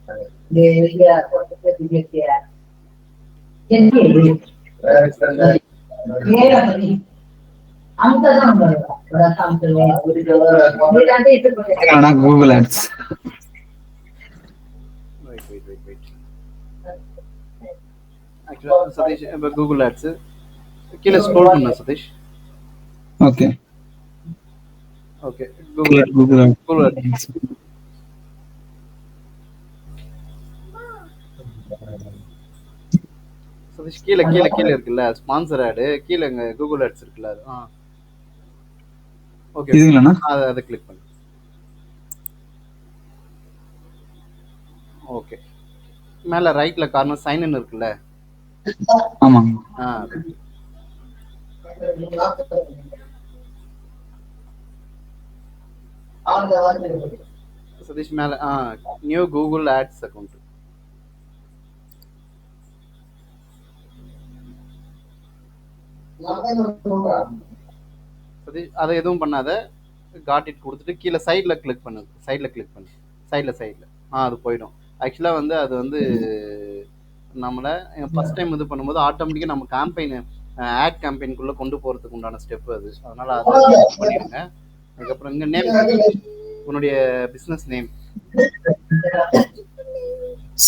Okay Sathish. ஆனா Google ads. Wait wait wait wait. ஆக்சுவலா சதீஷ் இப்போ கூகுள் ஆட்ஸ் கீழே ஸ்க்ரோல் பண்ண Sathish. Okay okay Google ads. Google Google ads. Ads. Sathish கீழே கீழே கீழே இருக்குல்ல ஸ்பான்சர் ஆடு, கீழே இங்கே கூகுள் ஆட்ஸ் இருக்குல்ல அது. Okay okay. இதுங்களாண்ணா? அதை கிளிக் பண்ணு. ஓகே. மேலே ரைட்டில் கார்னர் சைன் இன் இருக்குல்ல. ஆமாங்க. அது சதீஷ் மேலே new Google ads account. Sathish அதை எதுவும் பண்ணாத, காட் இட் கொடுத்துட்டு கீழே சைடில் கிளிக் பண்ணு. சைடில் கிளிக் பண்ணு. சைடில் அது போயிடும். ஆக்சுவலாக வந்து அது வந்து நம்மளை ஃபர்ஸ்ட் டைம் இது பண்ணும்போது ஆட்டோமேட்டிக்காக நம்ம கேம்பெயின் ஆட் கேம்பெயின்குள்ளே கொண்டு போகிறதுக்கு உண்டான ஸ்டெப் அது. அதனால் அதை பண்ணிடுங்க. அதுக்கப்புறம் இங்கே நேம் சதீஷ், உன்னுடைய பிஸ்னஸ் நேம்.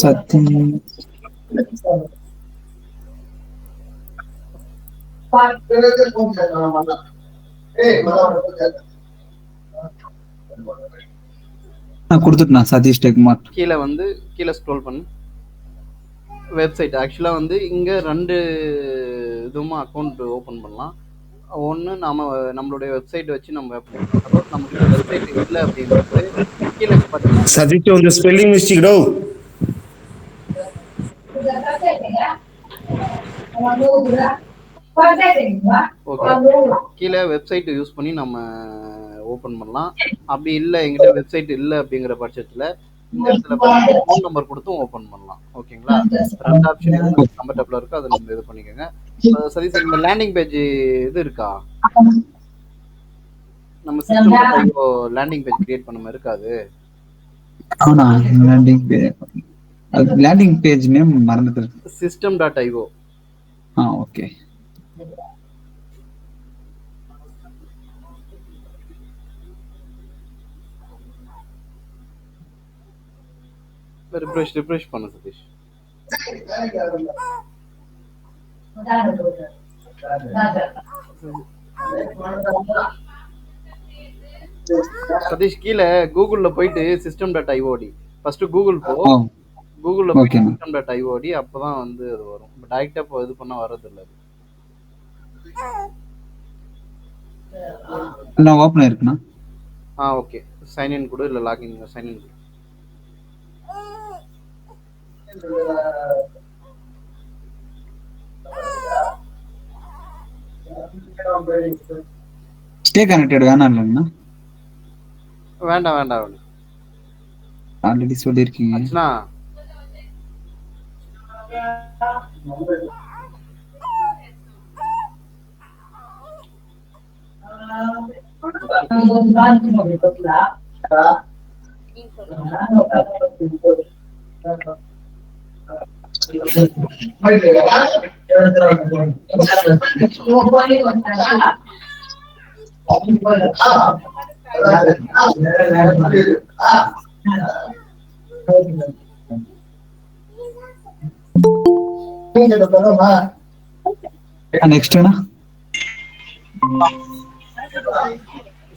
சத்தியம். கொடுத்துட்டேன் சதீஷ் டெக்மார்ட். கீழே வந்து கீழே ஸ்க்ரோல் பண்ணு. வெப்சைட் ஆக்சுவலாக வந்து இங்கே 2 இதுவும் அக்கௌண்ட் ஓப்பன் பண்ணலாம். ஒன்று நம்மளுடைய வெப்சைட் வச்சு நம்ம சப்போஸ் நம்மக்கிட்ட வெப்சைட் இல்லை அப்படின்றது கீழே பார்த்தீங்கன்னா சதீஷ் ಒಂದು ಸ್ಪೆಲ್ಲಿಂಗ್ ಮಿಸ್ಟೇಕ್ ಡೌ. ஓகே கீழே வெப்சைட் யூஸ் பண்ணி நம்ம ஓப்பன் பண்ணலாம். அப்படி இல்லை எங்கிட்ட வெப்சைட் இல்லை அப்படிங்கிற பட்சத்தில் இந்த இடத்துல பார்த்தீங்கன்னா ஃபோன் நம்பர் கொடுத்தும் ஓப்பன் பண்ணலாம். ஓகேங்களா? 2 ஆப்ஷன் எது நமக்கு கம்ஃபர்டபுளாக இருக்கோ அதை நம்ம இது பண்ணிக்கோங்க. சரி சார், இந்த லேண்டிங் பேஜ் இது இருக்கா? நம்ம சிஸ்டம் லேண்டிங் பேஜ் கிரியேட் பண்ண மாதிரி இருக்காது. ஆனா லேண்டிங் பேஜ் நேம் மறந்துட்டேன். system.io. ஓகே. ரிஃப்ரெஷ் பண்ணு சதீஷ். சதீஷ் கீழே கூகுளில் போயிட்டு system.iod ஃபர்ஸ்ட் கூகுள் போ. கூகுளில் போயிட்டு system.iod அப்போ தான் வந்து அது வரும். டைரெக்டாக இப்போ இது பண்ணால் வர்றதில்லை. நான் ஓப்பன் ஆயிருக்குண்ணா. ஓகே. சைன்இன் கொடு, இல்லை லாகின் சைன்இன் கொடு. ஸ்டே கனெக்டட் வேணாம் இல்லைங்கண்ணா? வேண்டாம் வேண்டாம் வேண்டாம். ஆல்ரெடி சொல்லியிருக்கீங்க. அர்ச்சனா நெக்ஸ்ட்ண்ணா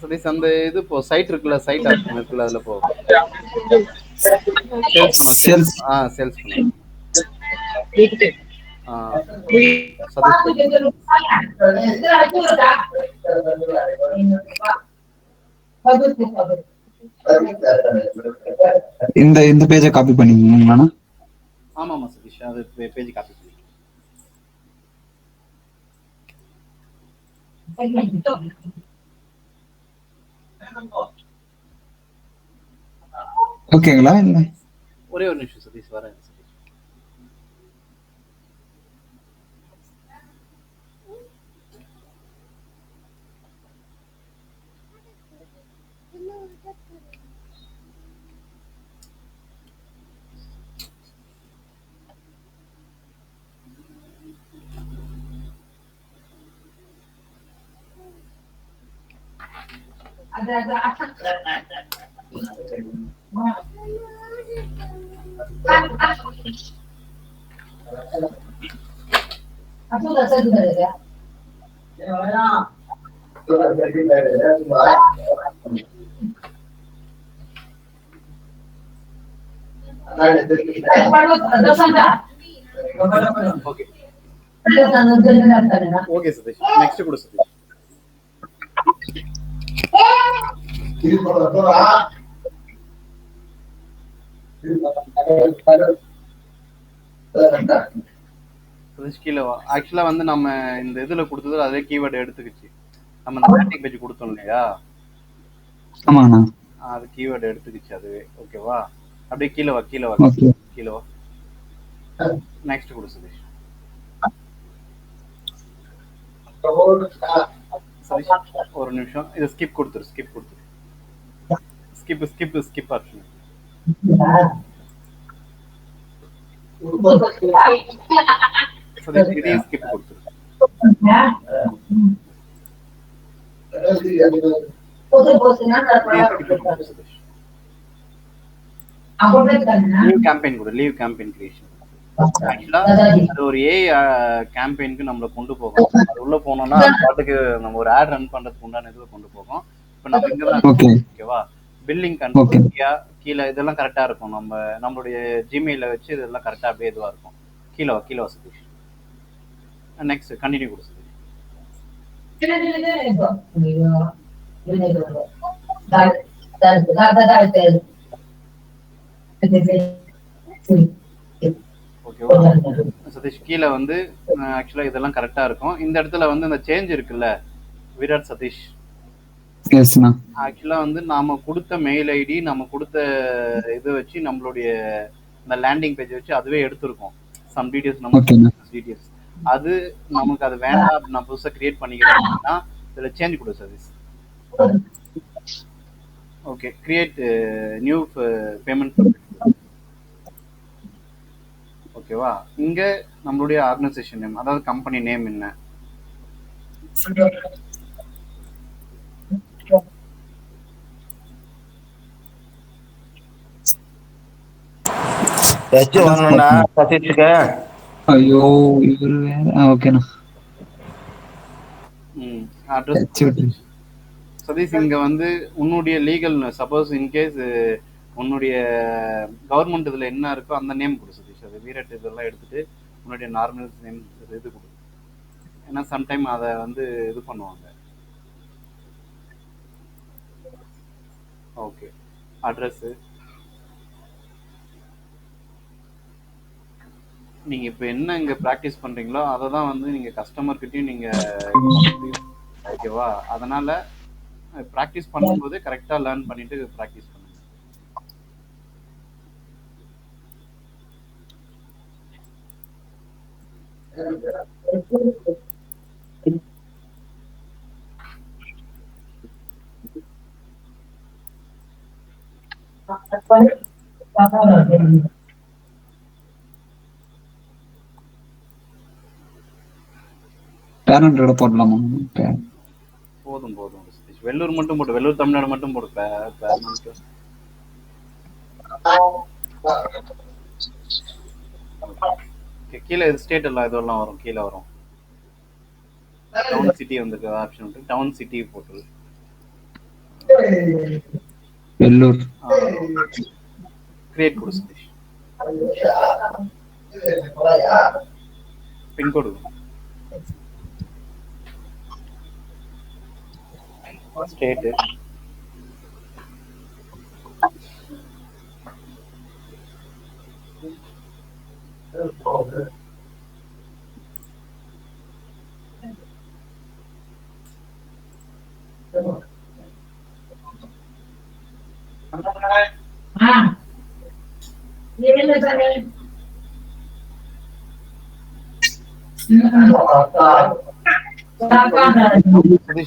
சதீஷ் அந்த இது போ, சைட் இருக்குல்ல, சைட் ஆப்ஷன் இருக்குல்ல, அதில் போ. சேல்ஸ் சேல்ஸ் பண்ணு. சதீஷ் இந்த பேஜை காப்பி பண்ணிக்கீங்களா? ஆமாம் சதீஷ், அது பேஜ் காப்பி பண்ணி. ஓகேங்களா? இல்லை ஒரே ஒரு நிமிஷம் சதீஷ், வரேன் Sathish. Okay okay Sathish, next கொடு சதீஷ். சதீஷ் கீழே வா. ஆக்சுவலா வந்து நம்ம இந்த இதுல கொடுத்தது அதே கீவேர்டு எடுத்துக்கிச்சு. நம்ம இந்த லேண்டிங் பேஜ் கொடுத்தோம் இல்லையா, ஆமாண்ணா. அது கீவேர்டு எடுத்துக்கிச்சு அதுவே. ஓகேவா? அப்படியே கீழே வா, கீழே வா, ஓகே. கீழே வா. நெக்ஸ்ட் கொடு சதீஷ். சதீஷ் ஒரு நிமிஷம், இதை ஸ்கிப் கொடுத்துரு, ஸ்கிப் கொடுத்துரு. Skip skip skip option. Sathish இதையும் ஸ்கிப் கொடுத்துரு. லீவ் கேம்பெயின் கொடு, லீவ் கேம்பெயின் கிரியேஷன். ஆக்சுவலா அது ஒரு ஏஐ கேம்பெயினுக்கு நம்மளை கொண்டு போகும். அது உள்ள போனோம்னா அது பாட்டுக்கு நம்ம ஒரு ஆட் ரன் பண்றதுக்கு உண்டான இதுவை கொண்டு போகும். இப்ப நம்ம இங்க தான், ஓகேவா? பில்லிங் கண்ட்ரோல் கீழே இதெல்லாம் கரெக்டா இருக்கும். நம்மளுடைய ஜிமெயில வச்சு இதெல்லாம் கரெக்டா அப்படியே இதுவா இருக்கும். கீழே வா, கீழே வா சதீஷ். நெக்ஸ்ட் கண்டினியூ கொடு சதீஷ். ஓகேவா சதீஷ்? கீழே வந்து ஆக்சுவலா இதெல்லாம் கரெக்டா இருக்கும். இந்த இடத்துல வந்து இந்த சேஞ்ச் இருக்குல்ல விராட் சதீஷ், ஆக்சுவலா வந்து நாம கொடுத்த மெயில் ஐடி, நம்ம கொடுத்த இதை வச்சு நம்மளுடைய இந்த லேண்டிங் பேஜ் வச்சு அதுவே எடுத்திருக்கோம் சம் டீடைல்ஸ், நம்ம டீடைல்ஸ். அது நமக்கு அது வேண்டாம், நான் புதுசாக கிரியேட் பண்ணிக்கிறேன் அப்படின்னா இதில் சேஞ்ச் கொடு Sathish. Okay, create new payment. ஓகேவா? இங்க நம்மளுடைய ஆர்கனைசேஷன் நேம், அதாவது கம்பெனி நேம் என்ன? ஐயோ இவரு வேற. ஓகேண்ணா. அட்ரஸ் சதீஷ். இங்க வந்து உன்னுடைய லீகல், சப்போஸ் இன்கேஸ் உன்னுடைய கவர்மெண்ட் இதுல என்ன இருக்கோ அந்த நேம் கொடு சதீஷ். அது வீரட் இதெல்லாம் எடுத்துட்டு உன்னுடைய நார்மல் நேம் இது கொடு. ஏன்னா சம்டைம் அதை வந்து இது பண்ணுவாங்க. ஓகே, அட்ரஸ் நீங்க இப்ப என்ன இங்க பிராக்டிஸ் பண்றீங்களோ அதை தான் வந்து நீங்க கஸ்டமர் கிட்டயும் நீங்க, ஓகேவா? அதனால பிராக்டிஸ் பண்ணும்போது கரெக்டா லேர்ன் பண்ணிட்டு பிராக்டிஸ் பண்ணுங்க. பேரண்டோட போடலாமா? போதும் போதும். வெள்ளூர் மட்டும் போட்டு, வெள்ளூர் தமிழ்நாடு மட்டும் போடு. கீழே ஸ்டேட் எல்லாம் இதெல்லாம் வரும், கீழே வரும். டவுன் சிட்டி வந்து ஆப்ஷன் இருக்கு, டவுன் சிட்டி போட்டு வெள்ளூர் கிரியேட் கொடு சதீஷ். பின்கோடு ஸ்டேட்,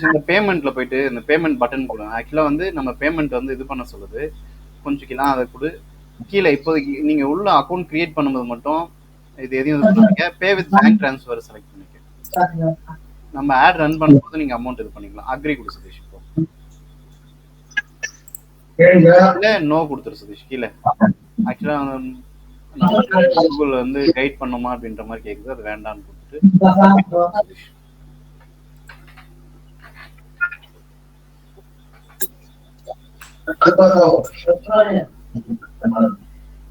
இந்த பேமெண்ட்ல போயிட்டு இந்த பேமெண்ட் பட்டன் கொடு. ஆக்சுவலா வந்து நம்ம பேமெண்ட் வந்து இது பண்ண சொல்லுது, கொஞ்சம் கீழே அதை கொடு. கீழே இப்போதைக்கு நீங்க உள்ள அக்கௌண்ட் கிரியேட் பண்ணும்போது மட்டும் இது எதையும் இது பண்ணுவீங்க. பே வித் பேங்க் ட்ரான்ஸ்ஃபர் செலக்ட் பண்ணிக்க. நம்ம ஆட் ரன் பண்ணும்போது நீங்க அமௌண்ட் இது பண்ணிக்கலாம். அக்ரி கொடு சதீஷ். இப்போ இல்ல நோ கொடுத்துரு சதீஷ் கீழே. ஆக்சுவலா நம்ம கூகுள் வந்து கைட் பண்ணுமா அப்படின்ற மாதிரி கேக்குது, அது வேண்டாம்னு கொடுத்துட்டு சதீஷ்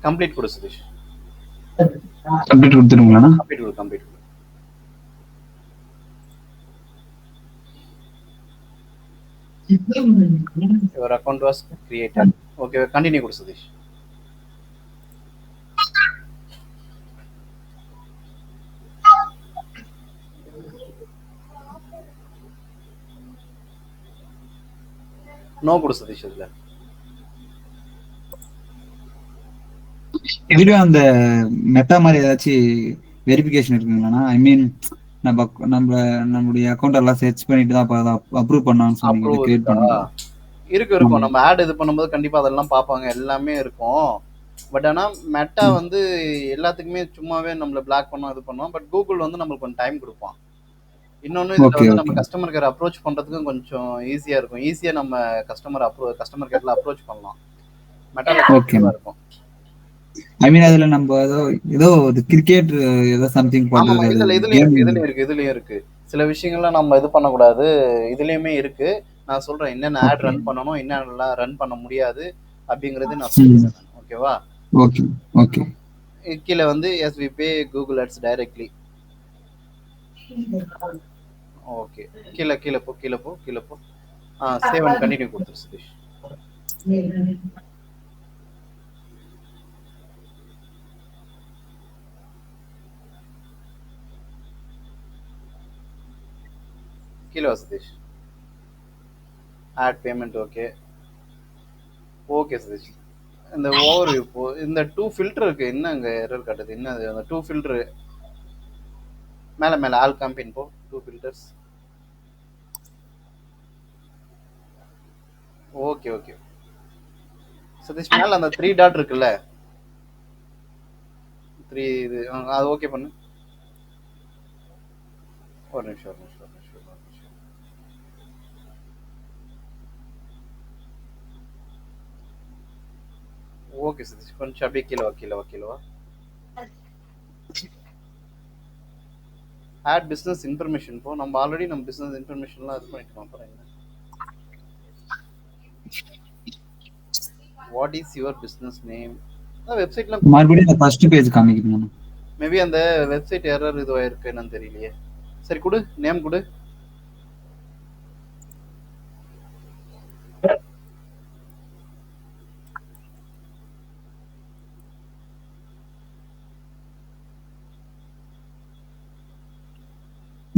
கம்ப்ளீட் கொடு சதீஷ். கம்ப்ளீட் கொடுத்துருங்களா? கம்ப்ளீட் கொடு, கம்ப்ளீட் கொடு. Your account was created. Okay, continue கொடு சதீஷ். நோ கொடு சதீஷ். இதுல இதுலயும் அந்த மெட்டா மாதிரி ஏதாச்சும் வெரிஃபிகேஷன் இருக்குங்களா? ஐ மீன் நம்மளுடைய அக்கௌண்ட் எல்லாம் சர்ச் பண்ணிட்டு தான் அப்ரூவ் பண்ணான்னு சொன்னீங்க, கிரியேட் பண்ணா இருக்கும். நம்ம ஆட் இது பண்ணும்போது கண்டிப்பா அதெல்லாம் பார்ப்பாங்க, எல்லாமே இருக்கும். பட் ஆனா மெட்டா வந்து எல்லாத்துக்குமே சும்மாவே நம்மள பிளாக் பண்ணோம், இது பண்ணோம். பட் கூகுள் வந்து நம்மளுக்கு கொஞ்சம் டைம் கொடுப்பான். இன்னொன்னு இதுல வந்து நம்ம கஸ்டமர் கேர் அப்ரோச் பண்றதுக்கும் கொஞ்சம் ஈஸியா இருக்கும். ஈஸியா நம்ம கஸ்டமர் கேர்ல அப்ரோச் பண்ணலாம். மெட்டால இருக்கும். ஐ மீன் அதுல நம்ம ஏதோ கிரிக்கெட் ஏதோ சம்திங் பண்றது. இதுலயும் இருக்கு சில விஷயங்கள்லாம் நம்ம இது பண்ணக்கூடாது. இதுலயுமே இருக்கு. நான் சொல்றேன் என்னென்ன ஆட் ரன் பண்ணணும், என்னென்னலாம் ரன் பண்ண முடியாது அப்படிங்கறது நான் சொல்றேன். ஓகேவா? Okay okay. கீழே வந்து yes we pay Google ads directly. Okay, கீழே போ. சேவ் அண்ட் கண்டினியூ கொடுத்துரு சதீஷ். கீழே வா Sathish. Add payment. Okay Sathish. இந்த ஓவர்வியூ போ. இந்த 2 ஃபில்டர் இருக்கு, என்ன அங்க எரர் காட்டுது? என்ன அது? அந்த 2 ஃபில்டர் மேல ஆல் கேம்பெயின் போ. 2 ஃபில்டர்ஸ். ஓகே சதீஷ், மேல அந்த 3 டாட் இருக்குல்ல, 3 இது அது ஓகே பண்ணு. ஒரு நிமிஷம். ஓகே சதீஷ், கொஞ்சம் அப்படியே கீழே வா. ஆட் பிசினஸ் இன்ஃபர்மேஷன் போ. நம்ம ஆல்ரெடி நம்ம பிசினஸ் இன்ஃபர்மேஷன்லாம் இது பண்ணிட்டோம். அப்புறம் என்ன? What is your business name? வெப்சைட்ல மறுபடியும் ஃபர்ஸ்ட் பேஜ் காமிக்குது. மேபி அந்த வெப்சைட் எரர் இதுவா இருக்கு, என்னன்னு தெரியலையே. சரி கொடு, நேம் கொடு.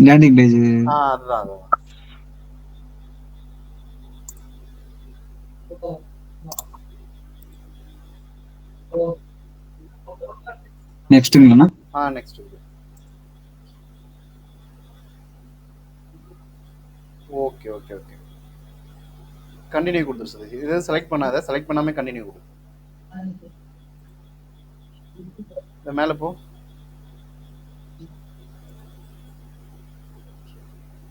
Landing page. அதுதான். நெக்ஸ்ட்ங்களா? நெக்ஸ்ட். ஓகே கண்டினியூ கொடுத்துரு சதீஷ். இதை செலக்ட் பண்ணாத, செலக்ட் பண்ணாம கண்டினியூ கொடு. இந்த மேல போ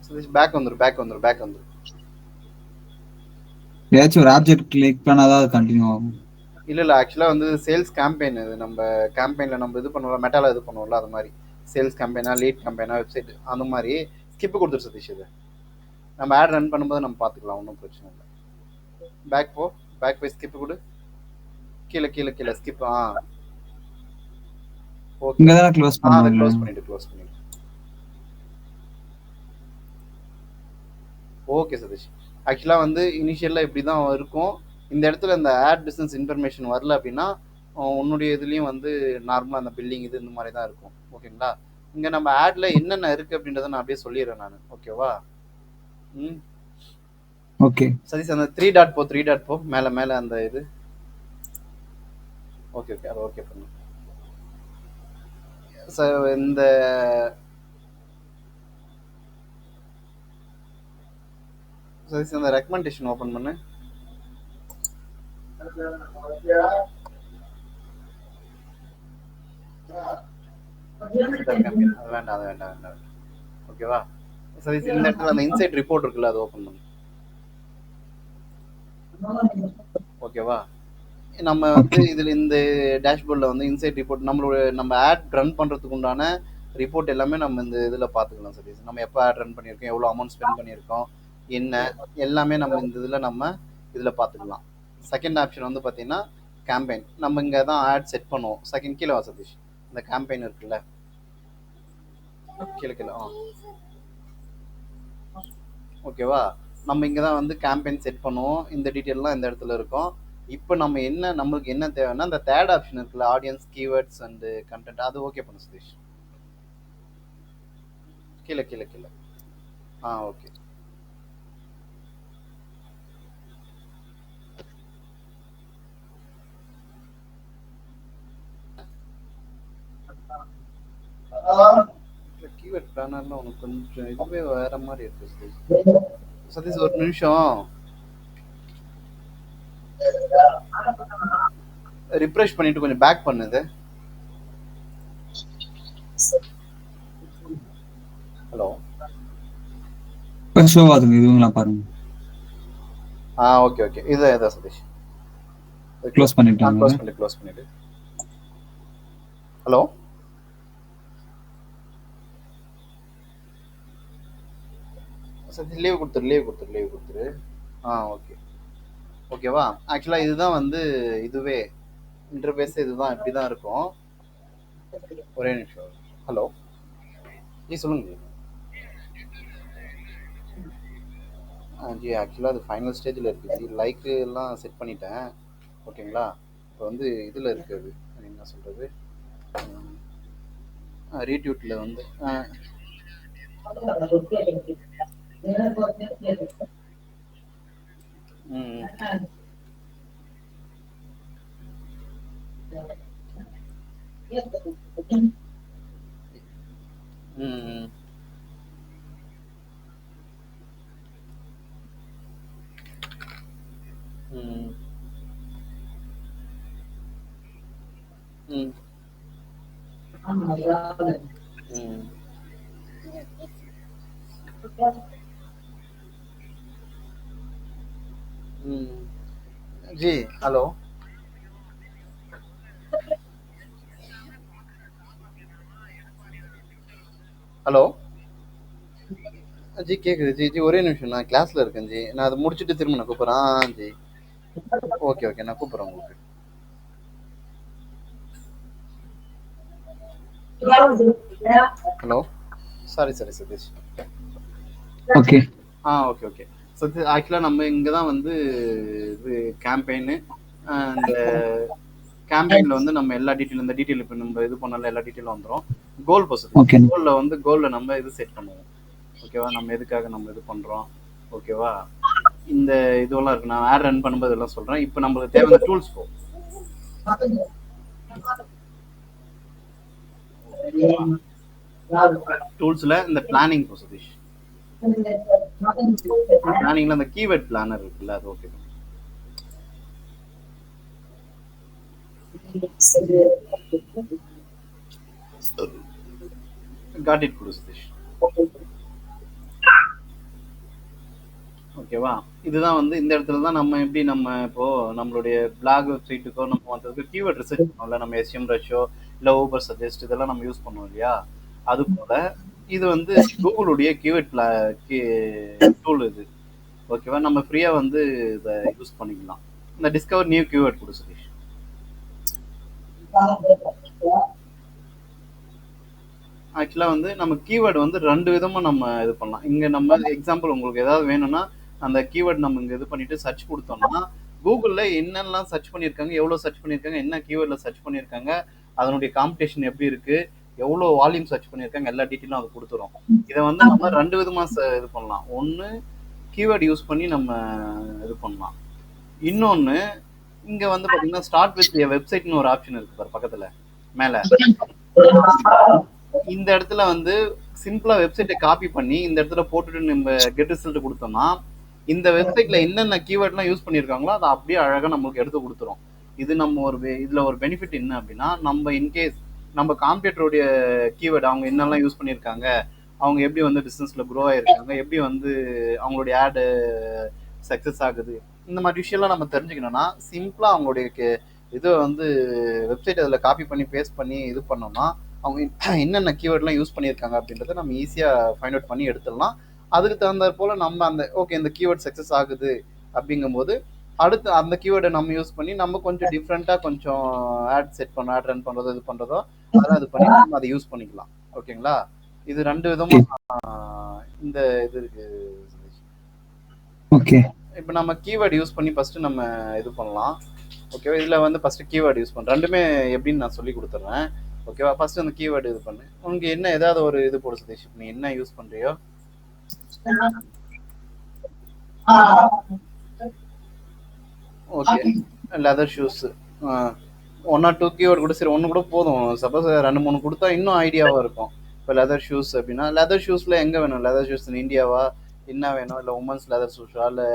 சதீஷ். பேக் வந்துரு. ஏதாச்சும் ஒரு ஆப்ஜெக்ட் கிளிக் பண்ணாதான் அது கண்டினியூ ஆகும். இல்ல ஆக்சுவலா வந்து சேல்ஸ் கேம்பெயின். இது நம்ம கேம்பெயின்ல நம்ம இது பண்ணுவோம், மெட்டால இது பண்ணுவோம்ல, அது மாதிரி சேல்ஸ் கேம்பெயினா, லீட் கேம்பெயினா, வெப்சைட் அந்த மாதிரி ஸ்கிப் கொடுத்துரு சதீஷ். இது நம்ம ஆட் ரன் பண்ணும்போது நம்ம பார்த்துக்கலாம், ஒன்றும் பிரச்சனை இல்லை. பேக் போய் ஸ்கிப் கொடு. கீழே ஸ்கிப். ஓகே, இங்க தான் க்ளோஸ் பண்ணனும். க்ளோஸ் பண்ணிடு. ஓகே சதீஷ். ஆக்சுவலா வந்து இனிஷியலா இப்படி தான் இருக்கும். இந்த இடத்துல இந்த ஆட் பிசினஸ் இன்ஃபர்மேஷன் வரல அப்படின்னா உன்னுடைய இதுலயும் வந்து நார்மலா அந்த பில்லிங் இது இந்த மாதிரி தான் இருக்கும். ஓகேங்களா? இங்க நம்ம ஆட்ல என்னென்ன இருக்கு அப்படின்றத நான் அப்படியே சொல்லிடுறேன் நான். ஓகேவா? ஓகே சதீஷ், அந்த 3 டாட் போ. மேல அந்த இது. ஓகே அது ஓகே பண்ணு. இந்த சதீஷ் அந்த ரெக்கமெண்டேஷன் ஓபன் பண்ணு. வேண்டாம். ஓகேவா சதீஷ்? இந்த இடத்துல அந்த இன்சைட் ரிப்போர்ட் இருக்குல்ல, அது ஓபன் பண்ணு. ஓகேவா? நம்ம வந்து இதில் இந்த டேஷ்போர்டில் வந்து இன்சைட் ரிப்போர்ட் நம்ம ஆட் ரன் பண்ணுறதுக்கு உண்டான ரிப்போர்ட் எல்லாமே நம்ம இந்த இதில் பார்த்துக்கலாம் சதீஷ். நம்ம எப்போ ஆட் ரன் பண்ணியிருக்கோம், எவ்வளோ அமௌண்ட் ஸ்பெண்ட் பண்ணியிருக்கோம், என்ன எல்லாமே நம்ம இந்த இதில் பார்த்துக்கலாம். செகண்ட் ஆப்ஷன் வந்து பார்த்தீங்கன்னா கேம்பெயின். நம்ம இங்கே தான் ஆட் செட் பண்ணுவோம். செகண்ட் கீழே வா சதீஷ். இந்த கேம்பெயின் இருக்குல்ல, கீழே ஓகேவா? நம்ம இங்கே தான் வந்து கேம்பெயின் செட் பண்ணுவோம். இந்த டீட்டெயிலாம் இந்த இடத்துல இருக்கும். இப்போ நம்மளுக்கு என்ன தேவைன்னா இந்த தேர்ட் ஆப்ஷன் இருக்குல்ல, ஆடியன்ஸ், கீவேர்ட்ஸ் அண்ட் கண்டென்ட், அது ஓகே பண்ணு சதீஷ். கீழே ஓகே. கீவேர்ட் பிளானர்ல உனக்கு கொஞ்சம் இதுவே வேற மாதிரி இருக்கு சதீஷ். ஒரு நிமிஷம் ரிஃப்ரெஷ் பண்ணிட்டு கொஞ்சம் பேக் பண்ணுது. ஹலோ, ஷோ ஆகுது இதுங்களா பாருங்க. ஓகே இதான் சதீஷ். க்ளோஸ் பண்ணிட்டாங்க. க்ளோஸ் பண்ணிட்டு ஹலோ சதீஷ், லீவ் கொடுத்துரு. ஓகேவா? ஆக்சுவலாக இதுதான் வந்து இதுவே இன்டர்ஃபேஸ் இதுதான், இப்படி தான் இருக்கும். ஒரே நிமிஷம். ஹலோ ஜி, சொல்லுங்க ஜி. ஆக்சுவலாக அது ஃபைனல் ஸ்டேஜில் இருக்குது ஜி. லைக்கு எல்லாம் செட் பண்ணிட்டேன். ஓகேங்களா? இப்போ வந்து இதில் இருக்குது, என்ன சொல்கிறது, ரீட்யூட்டில் வந்து जी हेलो ஹலோ ஜி, கேட்குது ஜி. ஜி ஒரே நிமிஷம், நான் கிளாஸில் இருக்கேன் ஜி. நான் அதை முடிச்சுட்டு திரும்ப நான் கூப்பிட்றேன் ஜி. ஓகே நான் கூப்பிட்றேன் உங்களுக்கு. Hello, sorry Sathish. Okay okay Sathish. ஆக்சுவலாக நம்ம இங்கே தான் வந்து இது கேம்பெயின். இந்த கேம்பெயினில் வந்து நம்ம எல்லா டீட்டெயிலும், இந்த டீட்டெயில் இப்போ நம்ம இது பண்ணாலும் எல்லா டீட்டெயிலும் வந்துடும். கோல் பொசிஷன், கோலில் நம்ம இது செட் பண்ணுவோம். ஓகேவா? நம்ம எதுக்காக நம்ம இது பண்ணுறோம். ஓகேவா? இந்த இதுவெல்லாம் இருக்கு. நான் ஆட் ரன் பண்ணும்போது எல்லாம் சொல்கிறேன். இப்போ நம்மளுக்கு தேவையான டூல்ஸ் போ. டூல்ஸில் இந்த பிளானிங் போ சதீஷ். பிளானிங்கில் அந்த கீவேர்ட் பிளானர் இருக்குல்ல, அது ஓகே. காட் இட் குடு சதீஷ். ஓகேவா? இதுதான் வந்து இந்த இடத்துல தான் நம்ம எப்படி நம்ம இப்போ நம்மளுடைய பிளாக் வெப்சைட்டுக்கோ நம்ம வந்ததுக்கு கீவேர்ட் ரிசர்ச் பண்ணோம்ல, நம்ம எஸ்எம் ரஷோ இல்லை ஊபர் சஜஸ்ட் இதெல்லாம் நம்ம யூஸ் பண்ணுவோம் இல்லையா? அது போல இது வந்து கூகுளுடைய கீவேர்ட் டூல் இது. ஓகேவா? நம்ம ஃப்ரீயா வந்து இதை யூஸ் பண்ணிக்கலாம். இந்த டிஸ்கவர் நியூ கீவேர்ட் கொடு சதீஷ். ஆக்சுவலா வந்து நம்ம கீவேர்டு வந்து 2 விதமா நம்ம இது பண்ணலாம். இங்க நம்ம எக்ஸாம்பிள் உங்களுக்கு ஏதாவது வேணும்னா அந்த கீவேர்டு நம்ம இங்க இது பண்ணிட்டு சர்ச் கொடுத்தோம்னா கூகுள்ல என்னெல்லாம் சர்ச் பண்ணியிருக்காங்க, எவ்வளவு சர்ச் பண்ணியிருக்காங்க, என்ன கீவேர்டில் சர்ச் பண்ணியிருக்காங்க, அதனுடைய காம்படிஷன் எப்படி இருக்கு, எவ்வளோ வால்யூம் சர்ச் பண்ணியிருக்காங்க, எல்லா டீட்டெயிலும் அது கொடுத்துரும். இதை வந்து நம்ம 2 விதமா இது பண்ணலாம். ஒன்று கீவேர்டு யூஸ் பண்ணி நம்ம இது பண்ணலாம். இன்னொன்று இங்க வந்து பாத்தீங்கன்னா ஸ்டார்ட் வித் வெப்சைட்னு ஒரு ஆப்ஷன் இருக்கு பாரு பக்கத்துல மேல. இந்த இடத்துல வந்து சிம்பிளா வெப்சைட்டை காப்பி பண்ணி இந்த இடத்துல போட்டுட்டு நம்ம கெட் ரிசல்ட் கொடுத்தோம்னா இந்த வெப்சைட்ல என்னென்ன கீவேர்ட்லாம் யூஸ் பண்ணியிருக்காங்களோ அதை அப்படியே அழகா நம்மளுக்கு எடுத்து கொடுத்துரும். இது நம்ம இதுல ஒரு பெனிஃபிட் என்ன அப்படின்னா, நம்ம இன்கேஸ் நம்ம காம்படிட்டருடைய கீவேர்டு அவங்க என்னெல்லாம் யூஸ் பண்ணியிருக்காங்க, அவங்க எப்படி வந்து பிஸ்னஸ்ல க்ரோ ஆயிருக்காங்க, எப்படி வந்து அவங்களுடைய ஆடு சக்சஸ் ஆகுது, இந்த மாதிரி விஷயம்லாம் நம்ம தெரிஞ்சுக்கணும்னா சிம்பிளா அவங்களுடைய இது வந்து வெப்சைட் அதில் காப்பி பண்ணி பேஸ்ட் பண்ணி இது பண்ணோம்னா அவங்க என்னென்ன கீவேர்ட்லாம் யூஸ் பண்ணியிருக்காங்க அப்படின்றத நம்ம ஈஸியாக ஃபைண்ட் அவுட் பண்ணி எடுத்துடலாம். அதுக்கு தகுந்தாற் போல் நம்ம அந்த ஓகே இந்த கீவேர்ட் சக்ஸஸ் ஆகுது அப்படிங்கும்போது அடுத்து அந்த கீவேர்டை நம்ம யூஸ் பண்ணி நம்ம கொஞ்சம் டிஃப்ரெண்ட்டாக கொஞ்சம் ஆட் ரன் பண்ணுறதோ இது பண்ணுறதோ அதெல்லாம் இது பண்ணி நம்ம அதை யூஸ் பண்ணிக்கலாம். ஓகேங்களா? இது 2 விதமா இந்த இது இருக்கு. ஓகே, இப்போ நம்ம கீவேர்டு யூஸ் பண்ணி ஃபர்ஸ்ட் நம்ம இது பண்ணலாம். ஓகேவா? இதில் வந்து ஃபர்ஸ்ட் கீவேர்டு யூஸ் பண்ணுறேன். ரெண்டுமே எப்படின்னு நான் சொல்லி கொடுத்துட்றேன். ஓகேவா? ஃபர்ஸ்ட் அந்த கீவேர்டு இது பண்ணு. உனக்கு என்ன ஏதாவது ஒரு இது போடு சதீஷ். நீ என்ன யூஸ் பண்றியோ okay. Leather shoes 1 or 2 keyword கூட சரி, ஒன்று கூட போதும். சப்போஸ் 2-3 கொடுத்தா இன்னும் ஐடியாவாக இருக்கும். இப்போ லெதர் ஷூஸ் அப்படின்னா லெதர் ஷூஸில் எங்கே வேணும்? லெதர் ஷூஸ் இந்தியாவா என்ன வேணும்? இல்லை உமன்ஸ் லெதர் ஷூஸா? இல்லை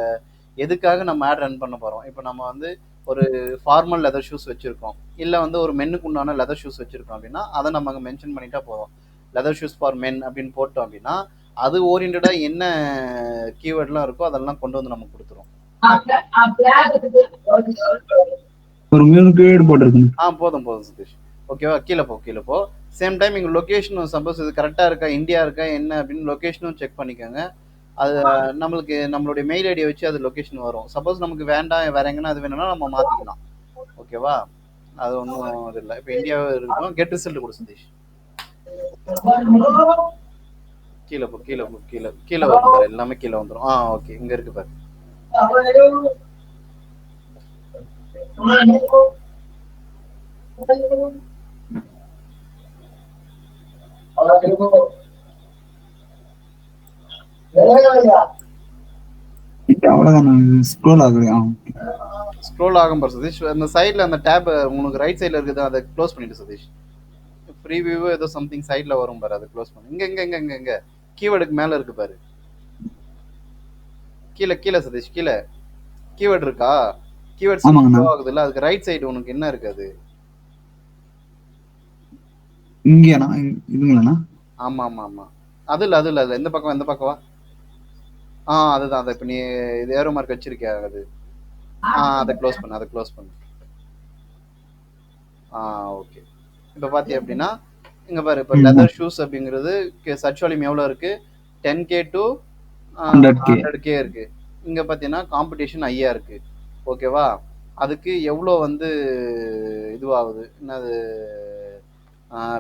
எதுக்காக நம்ம ஆட் ரன் பண்ண போகிறோம்? இப்போ நம்ம வந்து ஒரு ஃபார்மல் லெதர் ஷூஸ் வச்சுருக்கோம், இல்லை வந்து ஒரு மென்னுக்கு உண்டான லெதர் ஷூஸ் வச்சுருக்கோம் அப்படின்னா அதை நம்ம அங்கே மென்ஷன் பண்ணிட்டா போதும். லெதர் ஷூஸ் ஃபார் மென் அப்படின்னு போட்டோம் அப்படின்னா அது ஓரியன்டாக என்ன கீவேர்ட்லாம் இருக்கோ அதெல்லாம் கொண்டு வந்து நமக்கு கொடுத்துரும். ஒரு 3 கீவேர்டு போட்டிருக்கேன். போதும் சதீஷ். ஓகேவா? கீழே போ. சேம் டைம் இங்கே லொக்கேஷனும் சப்போஸ் இது கரெக்டாக இருக்கா, இந்தியா இருக்கா என்ன அப்படின்னு லொக்கேஷனும் செக் பண்ணிக்கோங்க. அது நம்மளுக்கு நம்மளுடைய மெயில் ஐடியை வச்சு அது லொக்கேஷன் வரும். சப்போஸ் நமக்கு வேண்டாம் வேற எங்கன்னா அது வேணும்னா நம்ம மாற்றிக்கலாம். ஓகேவா? அது ஒன்றும் இது இல்லை. இப்போ இந்தியாவே இருக்கணும். கெட் ரிசல்ட் கொடு சதீஷ். கீழே வரும் பாரு, எல்லாமே கீழே வந்துடும். ஓகே, இங்கே இருக்கு பாரு. ஸ்க்ரோல் ஆகும் பாரு சதீஷ். அந்த சைடில் அந்த டேப் உங்களுக்கு ரைட் சைடில் இருக்குது, அதை க்ளோஸ் பண்ணிட்டு சதீஷ். ஃப்ரீ வியூ ஏதோ சம்திங் சைடில் வரும் பாரு, அதை க்ளோஸ் பண்ணு. இங்கே கீவேர்டுக்கு மேலே இருக்கு பாரு. கீழே சதீஷ், கீவேர்டு இருக்கா? கீவேர்ட் ஷோ ஆகுது இல்ல, அதுக்கு ரைட் சைடு உனக்கு என்ன இருக்கு? அது இங்கேனா இதுங்களா? ஆமா. அது இல்ல எந்த பக்கம் வா. அதுதான். அதை இப்போ நீ இது ஏரோ மார்க் வச்சிருக்கியா? அது அதை க்ளோஸ் பண்ணு. ஓகே. இப்போ பார்த்தியா அப்படின்னா இங்கே பாரு, இப்போ லெதர் ஷூஸ் அப்படிங்கிறது சர்ச் வால்யூம் எவ்வளோ இருக்கு? 10K to 100K இருக்கு. இங்கே பார்த்தீங்கன்னா காம்படிஷன் ஐயா இருக்கு. ஓகேவா? அதுக்கு எவ்வளோ வந்து இதுவாகுது என்னது